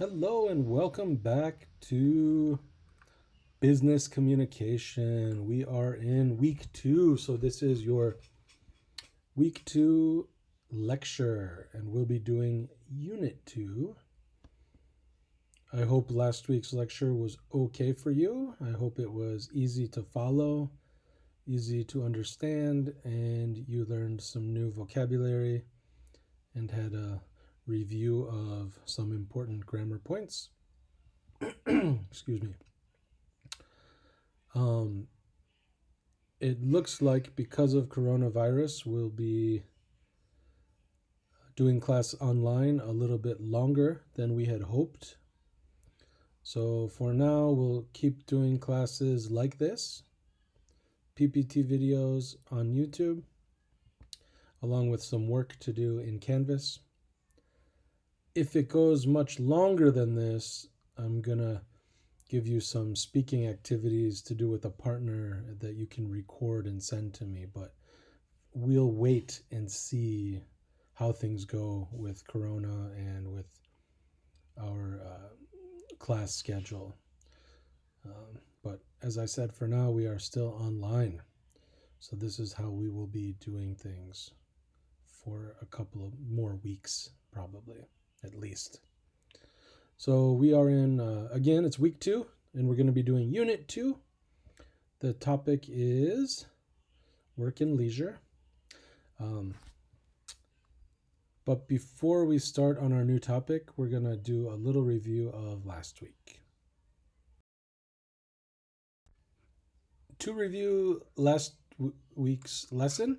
Hello and welcome back to Business Communication. We are in week 2, so this is your week 2 lecture, and we'll be doing unit 2. I hope last week's lecture was okay for you. I hope it was easy to follow, easy to understand, and you learned some new vocabulary and had a review of some important grammar points. Excuse me. It looks like because of coronavirus, we'll be doing class online a little bit longer than we had hoped. So for now, we'll keep doing classes like this, PPT videos on YouTube, along with some work to do in Canvas. If it goes much longer than this, I'm going to give you some speaking activities to do with a partner that you can record and send to me, but we'll wait and see how things go with Corona and with our class schedule. But as I said, for now, we are still online. So this is how we will be doing things for a couple of more weeks, probably, at least. So we are in, again, it's week 2, and we're going to be doing unit 2. The topic is work and leisure. But before we start on our new topic, we're going to do a little review of last week. To review last week's lesson,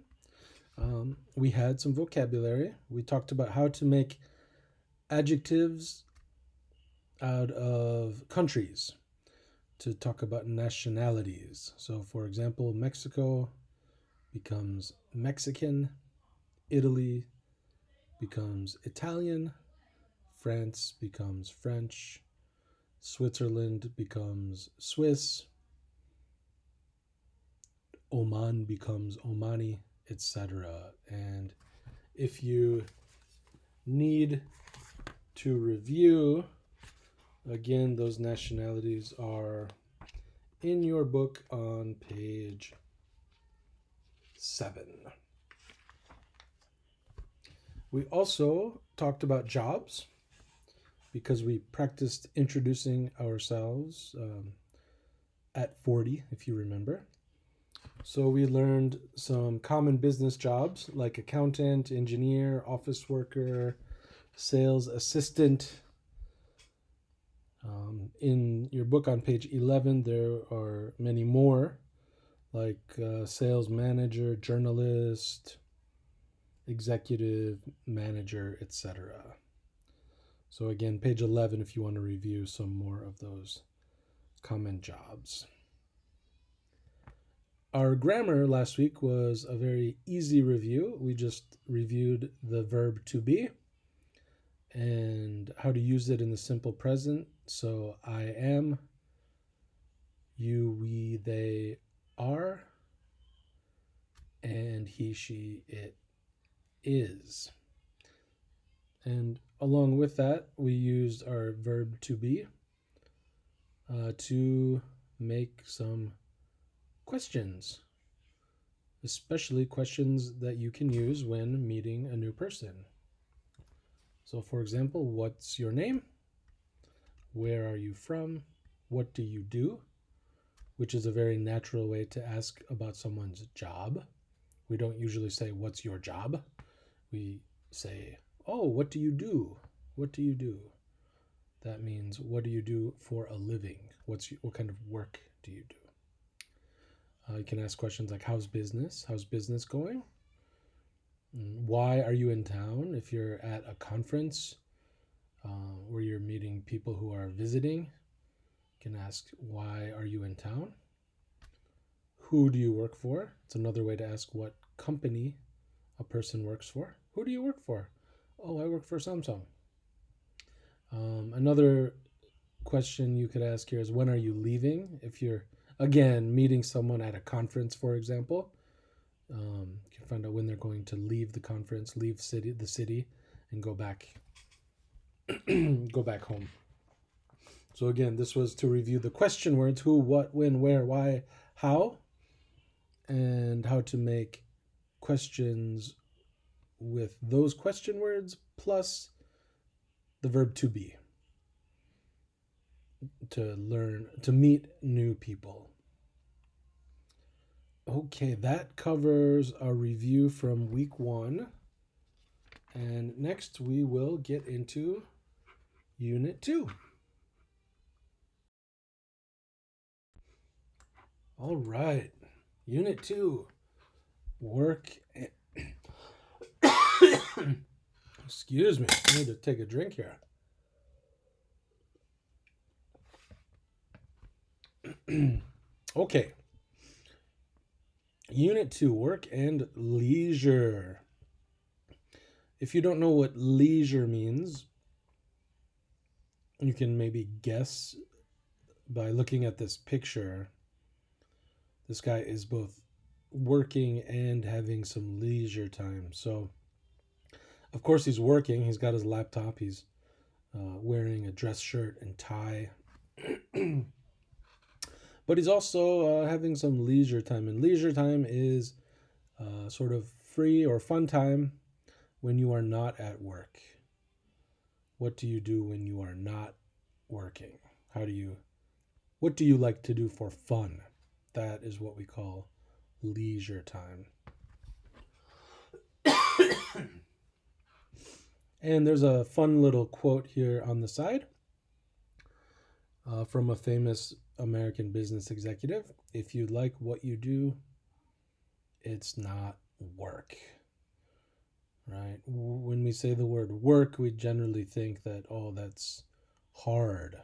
we had some vocabulary. We talked about how to make adjectives out of countries, to talk about nationalities. So, for example, Mexico becomes Mexican, Italy becomes Italian, France becomes French, Switzerland becomes Swiss, Oman becomes Omani, etc. And if you need to review, again, those nationalities are in your book on page 7. We also talked about jobs because we practiced introducing ourselves at 40, if you remember. So we learned some common business jobs like accountant, engineer, office worker, sales assistant. In your book on page 11, there are many more, like sales manager, journalist, executive manager, etc. So again, page 11 if you want to review some more of those common jobs. Our grammar last week was a very easy review. We just reviewed the verb to be and how to use it in the simple present. So I am, you, we, they are, and he, she, it is. And along with that, we used our verb to be to make some questions, especially questions that you can use when meeting a new person. So for example, what's your name? Where are you from? What do you do? Which is a very natural way to ask about someone's job. We don't usually say, what's your job? We say, oh, what do you do? What do you do? That means, what do you do for a living? What kind of work do you do? You can ask questions like, how's business? How's business going? Why are you in town? If you're at a conference where you're meeting people who are visiting, you can ask, why are you in town? Who do you work for? It's another way to ask what company a person works for. Who do you work for? Oh, I work for Samsung. Another question you could ask here is, when are you leaving? If you're, again, meeting someone at a conference, for example, you can find out when they're going to leave the conference, leave the city, and go back home. So again, this was to review the question words: who, what, when, where, why, how, and how to make questions with those question words plus the verb to be, to learn, to meet new people. Okay, that covers a review from week 1. And next we will get into unit 2. All right, unit 2, work. Excuse me, I need to take a drink here. Okay. Unit 2, work and leisure. If you don't know what leisure means, you can maybe guess by looking at this picture. This guy is both working and having some leisure time. So, of course, he's working. He's got his laptop. He's wearing a dress shirt and tie. But he's also having some leisure time. And leisure time is sort of free or fun time when you are not at work. What do you do when you are not working? What do you like to do for fun? That is what we call leisure time. And there's a fun little quote here on the side from a famous American business executive. If you like what you do, it's not work. Right? When we say the word work, we generally think that, oh, that's hard.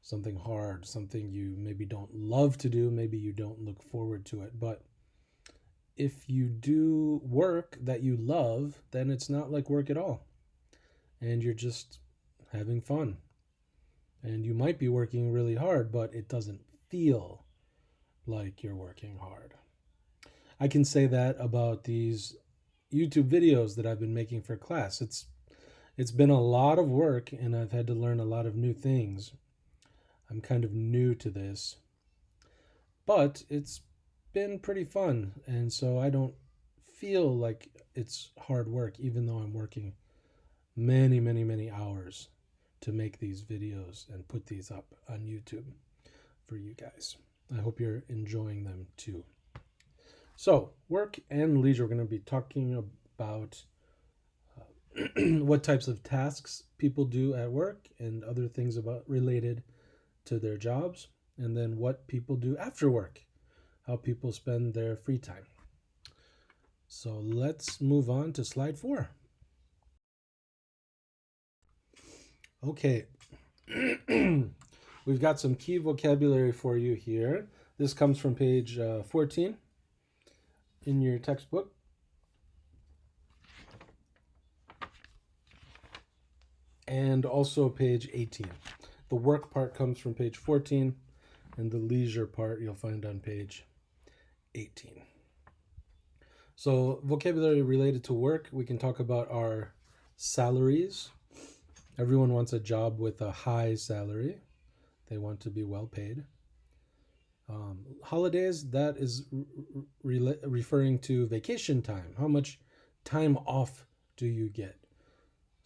Something hard, something you maybe don't love to do, maybe you don't look forward to it. But if you do work that you love, then it's not like work at all. And you're just having fun. And you might be working really hard, but it doesn't feel like you're working hard. I can say that about these YouTube videos that I've been making for class. It's been a lot of work, and I've had to learn a lot of new things. I'm kind of new to this, but it's been pretty fun, and so I don't feel like it's hard work, even though I'm working many, many, many hours to make these videos and put these up on YouTube for you guys. I hope you're enjoying them too. So, work and leisure, we're going to be talking about what types of tasks people do at work and other things related to their jobs, and then what people do after work, how people spend their free time. So let's move on to slide 4. Okay. We've got some key vocabulary for you here. This comes from page 14 in your textbook. And also page 18. The work part comes from page 14, and the leisure part you'll find on page 18. So vocabulary related to work, we can talk about our salaries. Everyone wants a job with a high salary. They want to be well paid. Holidays, that is referring to vacation time. How much time off do you get?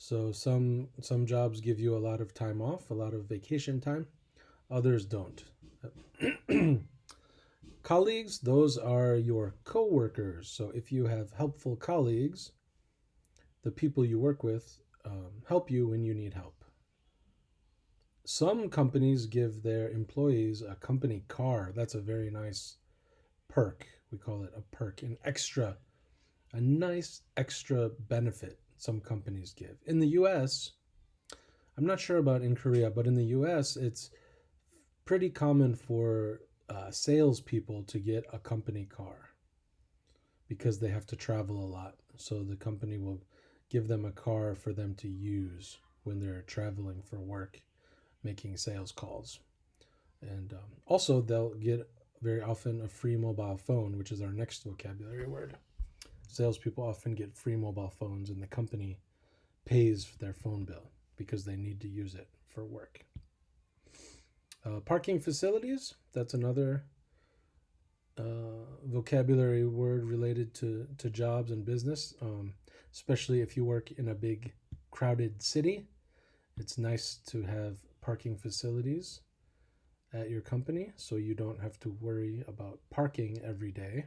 So some jobs give you a lot of time off, a lot of vacation time. Others don't. Colleagues, those are your co-workers. So if you have helpful colleagues, the people you work with help you when you need help. Some companies give their employees a company car. That's a very nice perk. We call it a perk, a nice extra benefit some companies give. In the US, I'm not sure about in Korea, but in the US, it's pretty common for salespeople to get a company car because they have to travel a lot. So the company will give them a car for them to use when they're traveling for work, making sales calls. And also they'll get very often a free mobile phone, which is our next vocabulary word. Salespeople often get free mobile phones, and the company pays their phone bill because they need to use it for work. Parking facilities, that's another vocabulary word related to jobs and business, especially if you work in a big crowded city. It's nice to have parking facilities at your company so you don't have to worry about parking every day.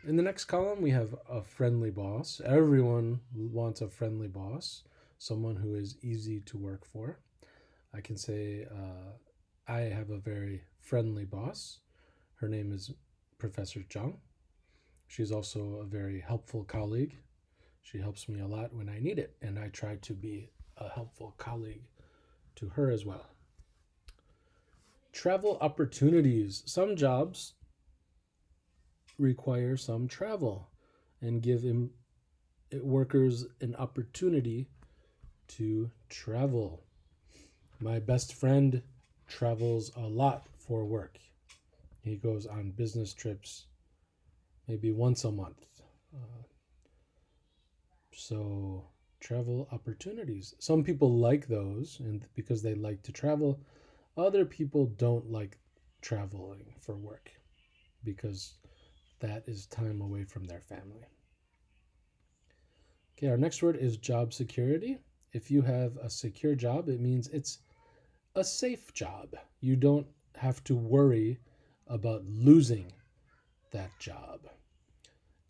In the next column, we have a friendly boss. Everyone wants a friendly boss, someone who is easy to work for. I can say I have a very friendly boss. Her name is Professor Zhang. She's also a very helpful colleague. She helps me a lot when I need it, and I try to be a helpful colleague to her as well. Travel opportunities. Some jobs require some travel and give workers an opportunity to travel. My best friend travels a lot for work. He goes on business trips maybe once a month. So travel opportunities. Some people like those and because they like to travel. Other people don't like traveling for work because that is time away from their family. Okay, our next word is job security. If you have a secure job, it means it's a safe job. You don't have to worry about losing that job.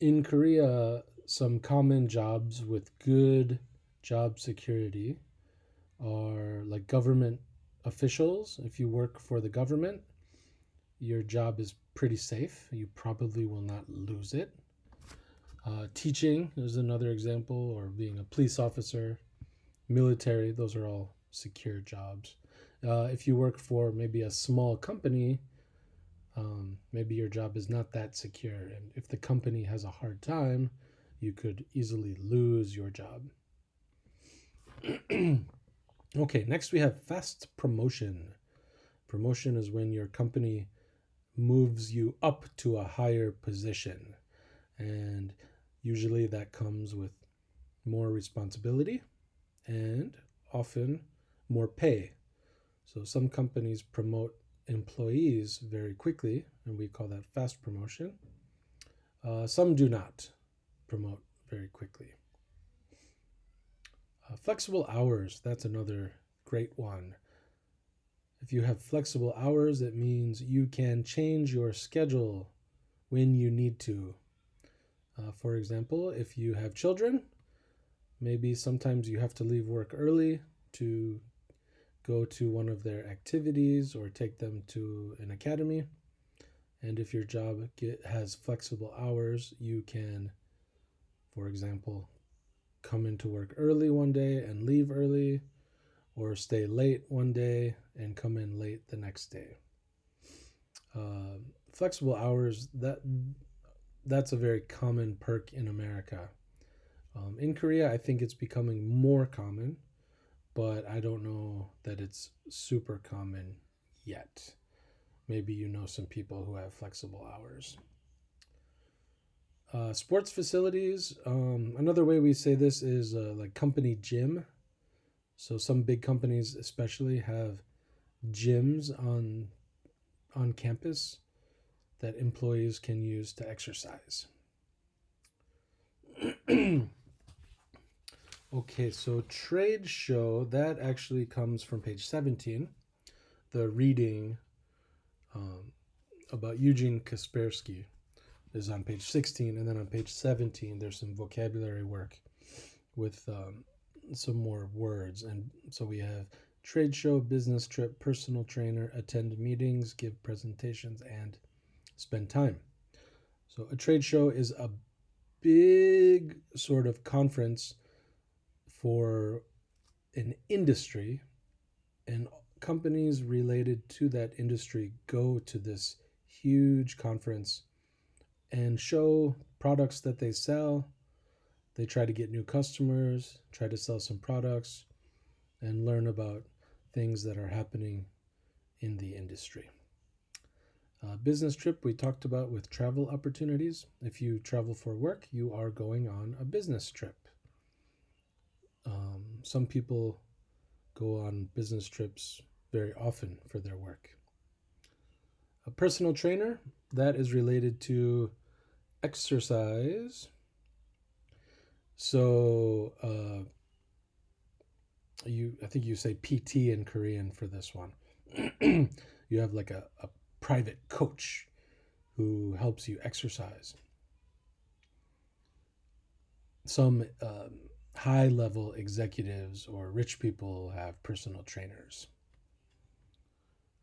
In Korea, some common jobs with good job security are like government officials. If you work for the government, your job is pretty safe. You probably will not lose it. Teaching is another example, or being a police officer, military, those are all secure jobs. If you work for maybe a small company, maybe your job is not that secure. And if the company has a hard time, you could easily lose your job. Okay, next we have fast promotion. Promotion is when your company moves you up to a higher position. And usually that comes with more responsibility and often more pay. So some companies promote employees very quickly, and we call that fast promotion. Some do not promote very quickly. Flexible hours, that's another great one. If you have flexible hours, it means you can change your schedule when you need to. For example, if you have children, maybe sometimes you have to leave work early to go to one of their activities or take them to an academy. And if your job has flexible hours, you can, for example, come into work early one day and leave early, or stay late one day and come in late the next day. Flexible hours, that's a very common perk in America. In Korea, I think it's becoming more common, but I don't know that it's super common yet. Maybe you know some people who have flexible hours. Sports facilities, another way we say this is like company gym. So some big companies especially have gyms on campus that employees can use to exercise. Okay, so trade show, that actually comes from page 17. The reading about Eugene Kaspersky is on page 16, and then on page 17 there's some vocabulary work with some more words. And so we have trade show, business trip, personal trainer, attend meetings, give presentations, and spend time. So a trade show is a big sort of conference for an industry, and companies related to that industry go to this huge conference and show products that they sell. They try to get new customers, try to sell some products, and learn about things that are happening in the industry. Business trip we talked about with travel opportunities. If you travel for work, you are going on a business trip. Some people go on business trips very often for their work. A personal trainer, that is related to exercise. So I think you say PT in Korean for this one. You have like a private coach who helps you exercise. Some high level executives or rich people have personal trainers.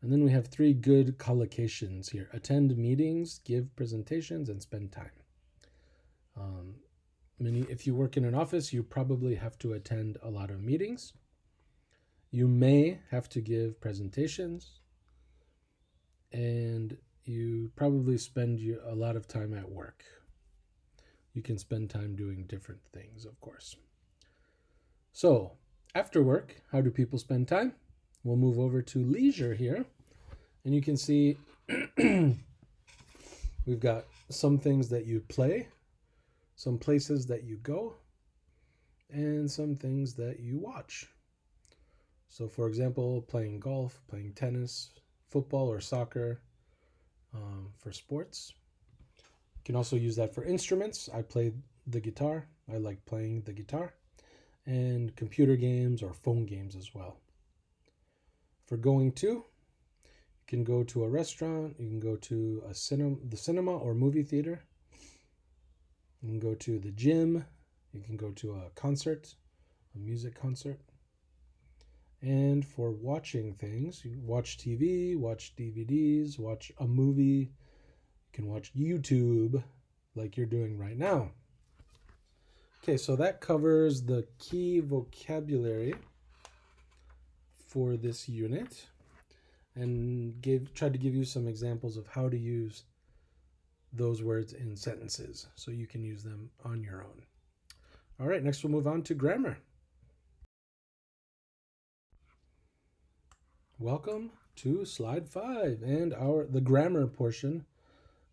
And then we have 3 good collocations here: attend meetings, give presentations, and spend time. If you work in an office, you probably have to attend a lot of meetings. You may have to give presentations, and you probably spend a lot of time at work. You can spend time doing different things, of course. So, after work, how do people spend time? We'll move over to leisure here, and you can see we've got some things that you play, some places that you go, and some things that you watch. So, for example, playing golf, playing tennis, football or soccer for sports. You can also use that for instruments. I play the guitar. I like playing the guitar. And computer games or phone games as well. For going to, you can go to a restaurant. You can go to the cinema or movie theater. You can go to the gym. You can go to a concert, a music concert. And for watching things, you watch TV, watch DVDs, watch a movie. You can watch YouTube like you're doing right now. Okay, so that covers the key vocabulary for this unit and tried to give you some examples of how to use those words in sentences so you can use them on your own. All right, next we'll move on to grammar. Welcome to slide 5 and the grammar portion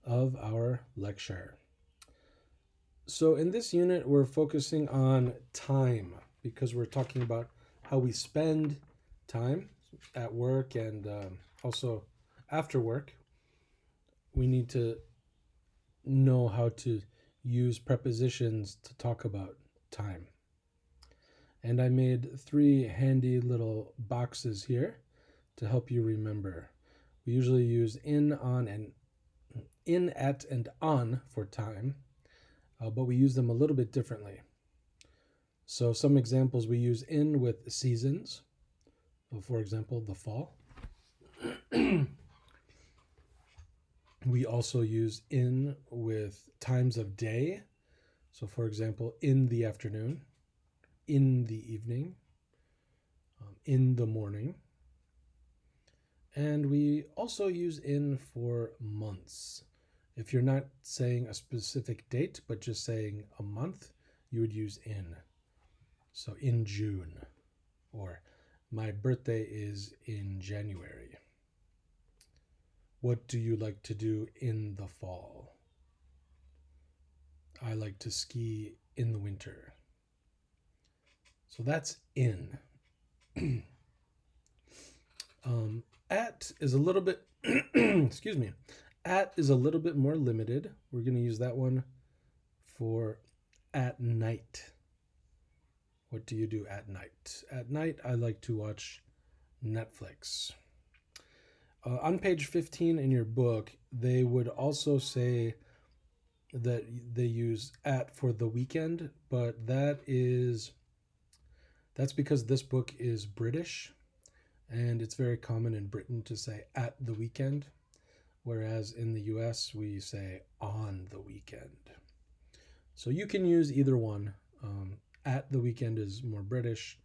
of our lecture. So in this unit, we're focusing on time because we're talking about how we spend time at work and also after work. We need to know how to use prepositions to talk about time. And I made 3 handy little boxes here to help you remember. We usually use in, on, and in, at, and on for time, but we use them a little bit differently. So some examples, we use in with seasons. For example, the fall. We also use in with times of day. So for example, in the afternoon, in the evening, in the morning. And we also use in for months. If you're not saying a specific date, but just saying a month, you would use in. So in June, or my birthday is in January. What do you like to do in the fall? I like to ski in the winter. So that's in. At is a little bit, excuse me, at is a little bit more limited. We're going to use that one for at night. What do you do at night? At night, I like to watch Netflix. On page 15 in your book, they would also say that they use at for the weekend, but that's because this book is British. And it's very common in Britain to say at the weekend, whereas in the US we say on the weekend. So you can use either one. At the weekend is more British,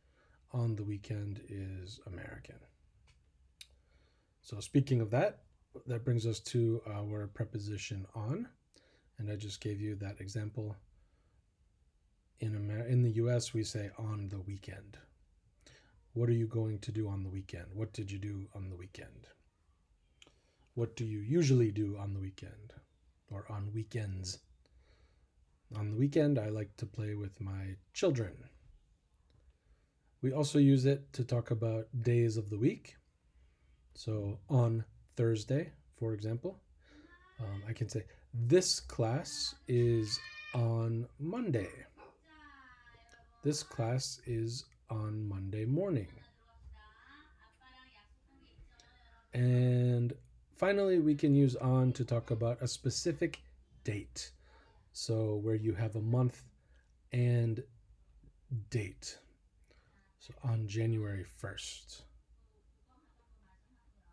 on the weekend is American. So speaking of that brings us to our preposition on, and I just gave you that example. In the US we say on the weekend. What are you going to do on the weekend? What did you do on the weekend? What do you usually do on the weekend or on weekends? On the weekend, I like to play with my children. We also use it to talk about days of the week. So on Thursday, for example, I can say, this class is on Monday. This class is on Monday morning. And finally, we can use on to talk about a specific date. So where you have a month and date. So on January 1st.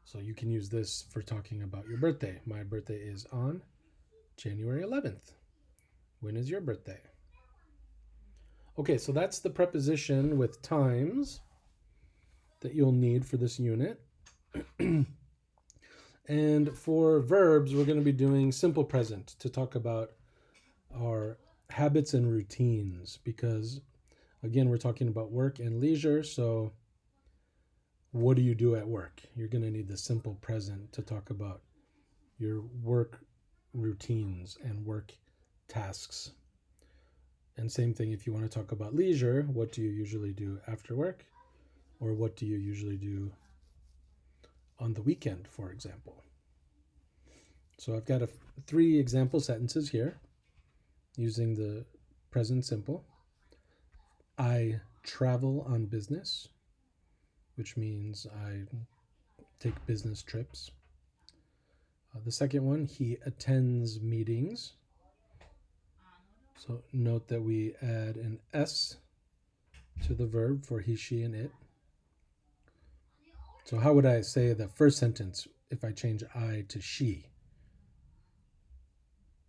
So you can use this for talking about your birthday. My birthday is on January 11th. When is your birthday? Okay, so that's the preposition with times that you'll need for this unit. And for verbs, we're going to be doing simple present to talk about our habits and routines because, again, we're talking about work and leisure. So what do you do at work? You're going to need the simple present to talk about your work routines and work tasks. And same thing if you want to talk about leisure, what do you usually do after work? Or what do you usually do on the weekend, for example? So I've got 3 example sentences here using the present simple. I travel on business, which means I take business trips. The second one, he attends meetings. So note that we add an S to the verb for he, she, and it. So how would I say the first sentence if I change I to she?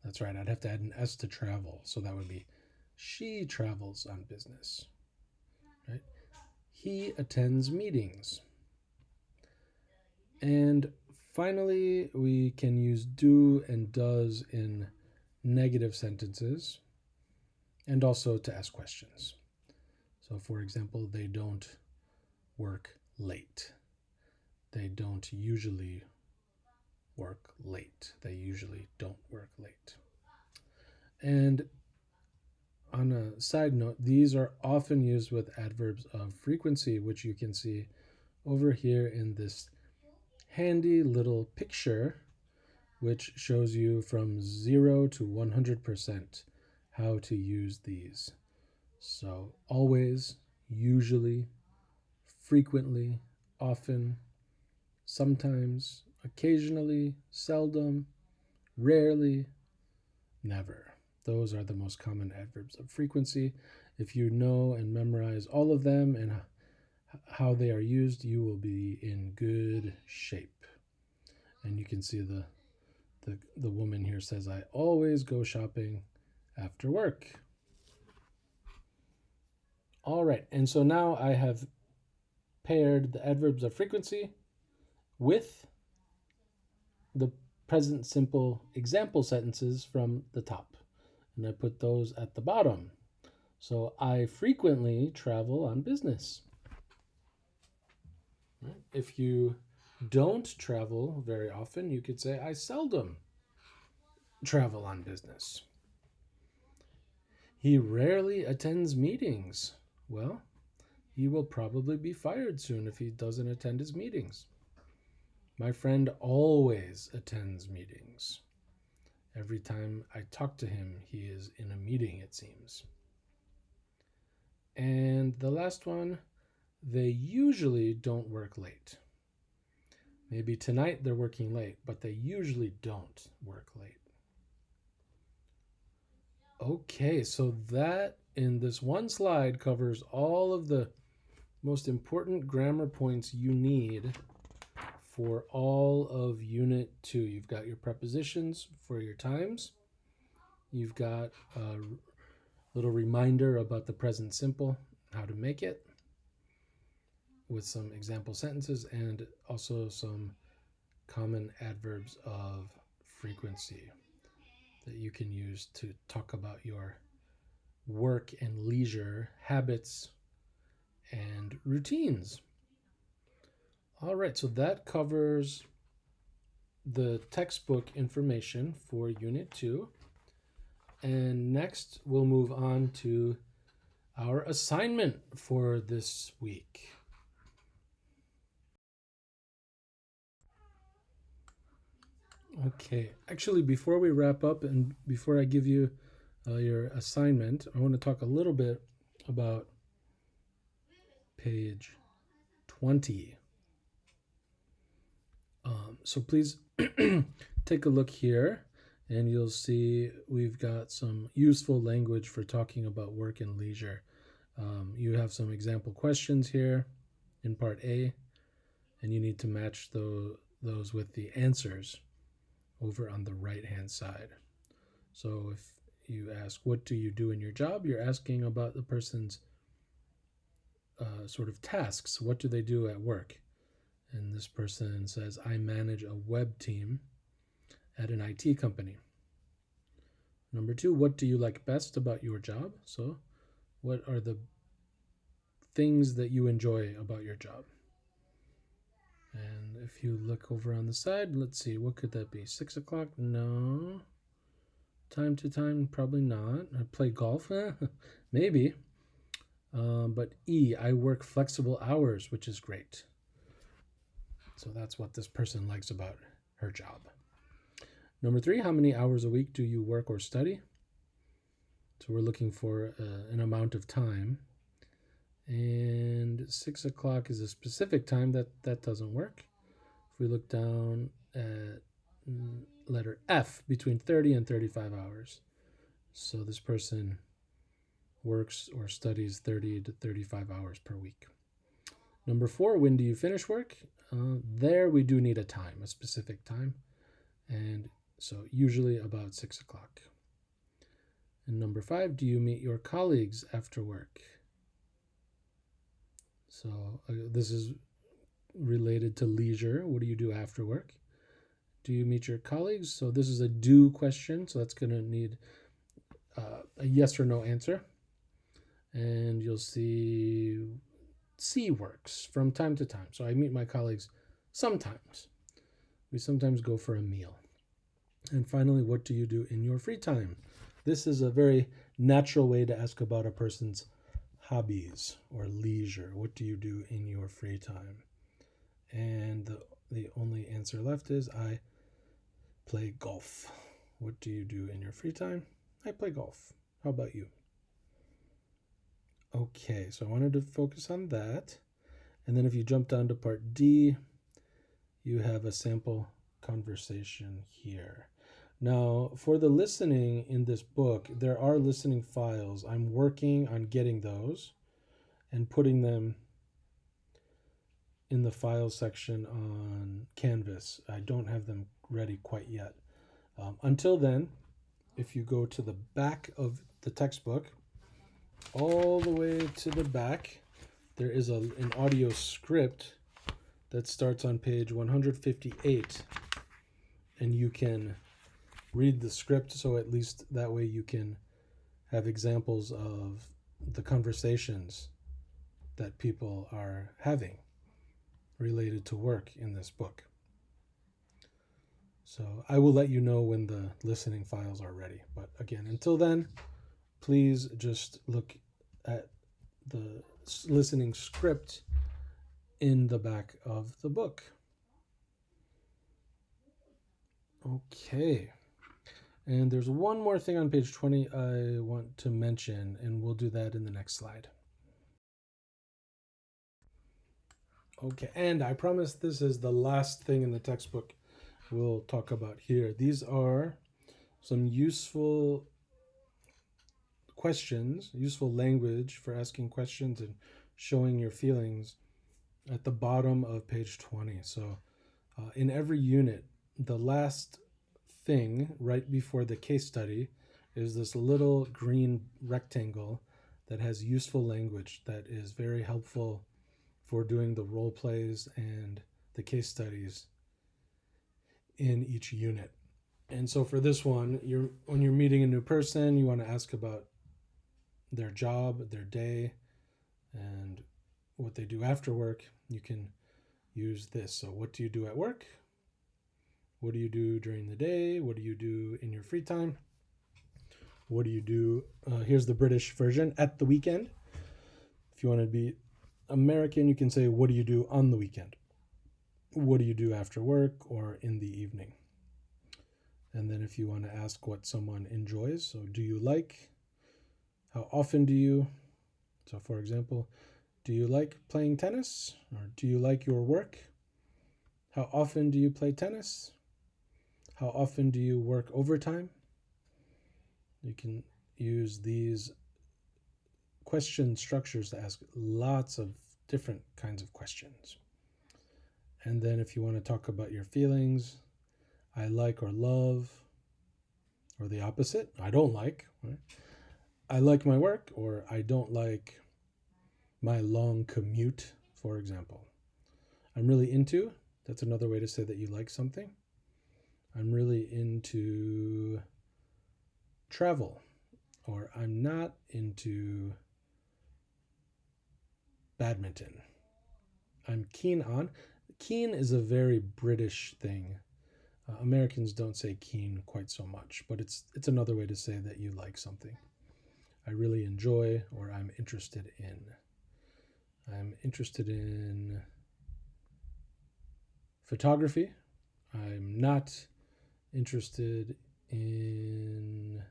That's right, I'd have to add an S to travel. So that would be she travels on business. Right? He attends meetings. And finally, we can use do and does in negative sentences and also to ask questions. So for example, they don't work late. They don't usually work late. They usually don't work late. And on a side note, these are often used with adverbs of frequency, which you can see over here in this handy little picture, which shows you from 0 to 100% how to use these. So always, usually, frequently, often, sometimes, occasionally, seldom, rarely, never. Those are the most common adverbs of frequency. If you know and memorize all of them and how they are used, you will be in good shape. And you can see the woman here says, I always go shopping after work. All right, and so now I have paired the adverbs of frequency with the present simple example sentences from the top. And I put those at the bottom. So I frequently travel on business. If you don't travel very often, you could say I seldom travel on business. He rarely attends meetings. Well, he will probably be fired soon if he doesn't attend his meetings. My friend always attends meetings. Every time I talk to him, he is in a meeting, it seems. And the last one, they usually don't work late. Maybe tonight they're working late, but they usually don't work late. Okay, so that in this one slide covers all of the most important grammar points you need for all of Unit 2. You've got your prepositions for your times. You've got a little reminder about the present simple, how to make it, with some example sentences and also some common adverbs of frequency that you can use to talk about your work and leisure habits and routines. All right, so that covers the textbook information for Unit 2. And next, we'll move on to our assignment for this week. Okay, actually, before we wrap up and before I give you your assignment, I want to talk a little bit about page 20. So please take a look here, and you'll see we've got some useful language for talking about work and leisure. You have some example questions here in part A, and you need to match those with the answers over on the right-hand side. So if you ask, what do you do in your job? You're asking about the person's sort of tasks. What do they do at work? And this person says, I manage a web team at an IT company. Number 2, what do you like best about your job? So what are the things that you enjoy about your job? And if you look over on the side, let's see, what could that be? 6 o'clock? No. Time to time? Probably not. I play golf? Maybe. But E, I work flexible hours, which is great. So that's what this person likes about her job. Number 3, how many hours a week do you work or study? So we're looking for an amount of time. And 6 o'clock is a specific time. That doesn't work. If we look down at letter F, between 30 and 35 hours. So this person works or studies 30 to 35 hours per week. Number 4, when do you finish work? There we do need a time, a specific time. And so usually about 6 o'clock. And number 5, do you meet your colleagues after work? So this is related to leisure. What do you do after work? Do you meet your colleagues? So this is a do question, so that's going to need a yes or no answer. And you'll see C works from time to time. So I meet my colleagues sometimes. We sometimes go for a meal. And finally, what do you do in your free time? This is a very natural way to ask about a person's hobbies or leisure. What do you do in your free time? And the only answer left is I play golf. What do you do in your free time? I play golf. How about you? Okay, so I wanted to focus on that. And then if you jump down to part D, you have a sample conversation here. Now, for the listening in this book, there are listening files. I'm working on getting those and putting them in the file section on Canvas. I don't have them ready quite yet. Until then, if you go to the back of the textbook, all the way to the back, there is an audio script that starts on page 158, and you can read the script, so at least that way you can have examples of the conversations that people are having related to work in this book. So I will let you know when the listening files are ready. But again, until then, please just look at the listening script in the back of the book. Okay. And there's one more thing on page 20 I want to mention, and we'll do that in the next slide. Okay, and I promise this is the last thing in the textbook we'll talk about here. These are some useful questions, useful language for asking questions and showing your feelings at the bottom of page 20. So in every unit, the last thing right before the case study is this little green rectangle that has useful language that is very helpful for doing the role plays and the case studies in each unit. And so for this one, when you're meeting a new person, you want to ask about their job, their day, and what they do after work. You can use this. So what do you do at work? What do you do during the day? What do you do in your free time? What do you do? Here's the British version, at the weekend. If you want to be American, you can say, what do you do on the weekend? What do you do after work or in the evening? And then if you want to ask what someone enjoys, so do you like? How often do you? So for example, do you like playing tennis? Or do you like your work? How often do you play tennis? How often do you work overtime? You can use these question structures to ask lots of different kinds of questions. And then if you want to talk about your feelings, I like or love, or the opposite, I don't like. Right? I like my work, or I don't like my long commute, for example. I'm really into, that's another way to say that you like something. I'm really into travel, or I'm not into badminton. I'm keen on. Keen is a very British thing. Americans don't say keen quite so much, but it's another way to say that you like something. I really enjoy, or I'm interested in. I'm interested in photography. I'm not interested in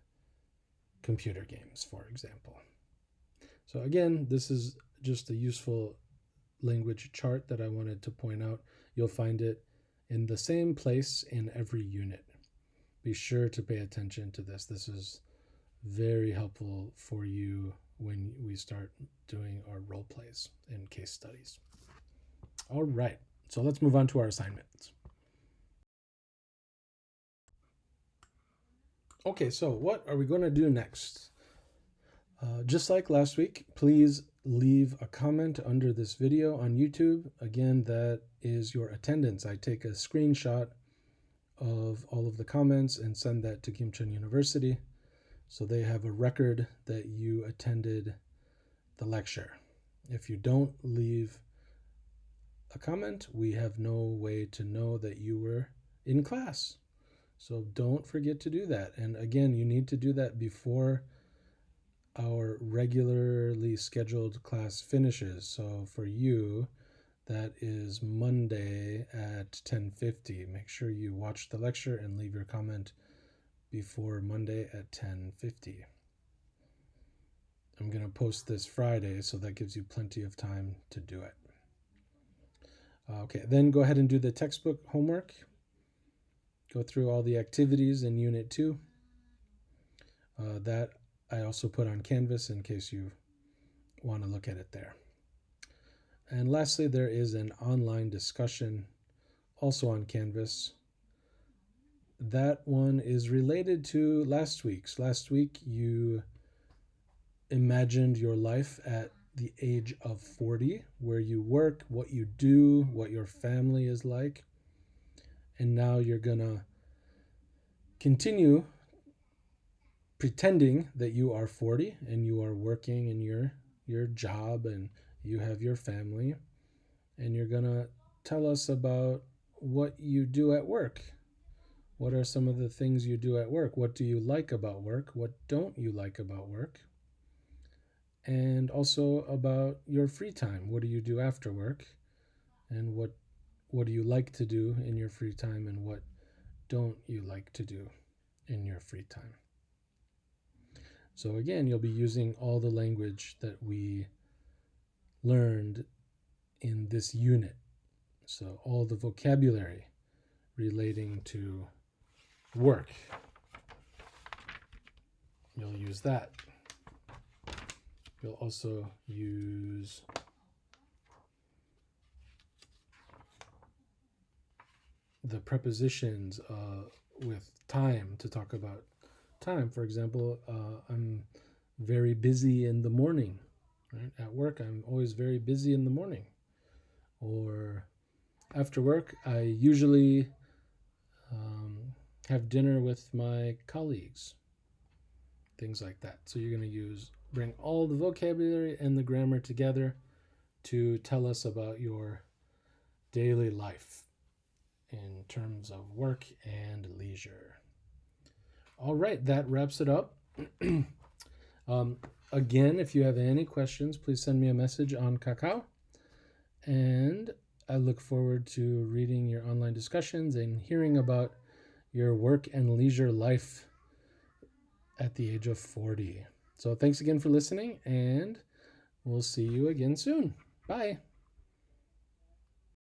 computer games, for example. So again, this is just a useful language chart that I wanted to point out. You'll find it in the same place in every unit. Be sure to pay attention to this. This is very helpful for you when we start doing our role plays and case studies. All right, so let's move on to our assignments. Okay, so what are we going to do next? Just like last week, please leave a comment under this video on YouTube. Again, that is your attendance. I take a screenshot of all of the comments and send that to Kim Chun University, so they have a record that you attended the lecture. If you don't leave a comment, we have no way to know that you were in class. So don't forget to do that. And again, you need to do that before our regularly scheduled class finishes. So for you, that is Monday at 10:50. Make sure you watch the lecture and leave your comment before Monday at 10:50. I'm going to post this Friday, so that gives you plenty of time to do it. Okay, then go ahead and do the textbook homework. Go through all the activities in Unit 2. That I also put on Canvas in case you want to look at it there. And lastly, there is an online discussion also on Canvas. That one is related to last week's. Last week, you imagined your life at the age of 40, where you work, what you do, what your family is like. And now you're going to continue pretending that you are 40 and you are working in your job and you have your family, and you're going to tell us about what you do at work. What are some of the things you do at work? What do you like about work? What don't you like about work? And also about your free time. What do you do after work? And what do you like to do in your free time, and what don't you like to do in your free time? So again, you'll be using all the language that we learned in this unit. So all the vocabulary relating to work, you'll use that. You'll also use the prepositions with time to talk about time. For example, I'm very busy in the morning. Right? At work, I'm always very busy in the morning. Or after work, I usually have dinner with my colleagues. Things like that. So you're going to bring all the vocabulary and the grammar together to tell us about your daily life in terms of work and leisure. All right, that wraps it up. again, if you have any questions, please send me a message on Kakao. And I look forward to reading your online discussions and hearing about your work and leisure life at the age of 40. So thanks again for listening, and we'll see you again soon. Bye.